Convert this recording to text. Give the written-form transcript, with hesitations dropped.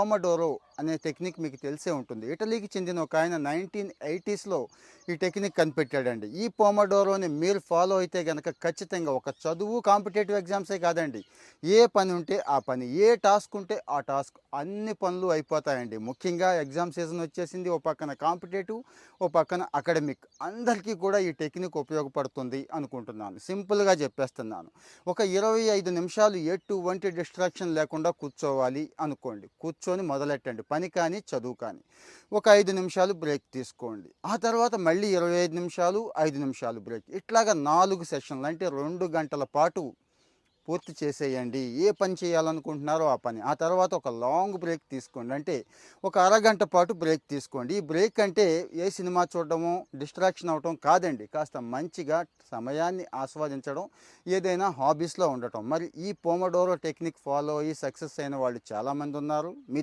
Pomodoro అనే technique మీకు తెలిసే ఉంటుంది. ఇటలీకి చెందిన ఒక ఆయన 1980స్‌లో ఈ టెక్నిక్ కనిపెట్టాడండి. ఈ పోమోడోరోని మీరు ఫాలో అయితే గనక ఖచ్చితంగా ఒక చదువు, కాంపిటేటివ్ ఎగ్జామ్సే కాదండి. ఏ పని ఉంటే ఆ పని, ఏ టాస్క్ ఉంటే ఆ టాస్క్ అన్ని పనులు అయిపోతాయండి. ముఖ్యంగా ఎగ్జామ్ సీజన్ వచ్చేసింది. ఓ పక్కన కాంపిటేటివ్, ఓ పక్కన అకాడమిక్. అందరికీ కూడా ఈ టెక్నిక్ ఉపయోగపడుతుంది అనుకుంటున్నాను. సింపుల్‌గా చెప్పేస్తున్నాను. ఒక 25 నిమిషాలు ఎటువంటి డిస్ట్రాక్షన్ లేకుండా కూర్చోవాలి అనుకోండి. కూర్చొని మొదలెట్టండి. పని కానీ, చదువు కానీ. ఒక 5 నిమిషాలు బ్రేక్ తీసుకోండి. ఆ తర్వాత మళ్ళీ 25 నిమిషాలు, 5 నిమిషాలు బ్రేక్. ఇట్లాగా 4 సెషన్లు అంటే 2 గంటల పాటు పూర్తి చేసేయండి. ఏ పని చేయాలనుకుంటున్నారో ఆ పని. ఆ తర్వాత ఒక లాంగ్ బ్రేక్ తీసుకోండి. అంటే ఒక అరగంట పాటు బ్రేక్ తీసుకోండి. ఈ బ్రేక్ అంటే ఏ సినిమా చూడడమో, డిస్ట్రాక్షన్ అవ్వటం కాదండి. కాస్త మంచిగా సమయాన్ని ఆస్వాదించడం, ఏదైనా హాబీస్‌లో ఉండటం. మరి ఈ పోమోడోరో టెక్నిక్ ఫాలో అయ్యి సక్సెస్ అయిన వాళ్ళు చాలామంది ఉన్నారు. మీ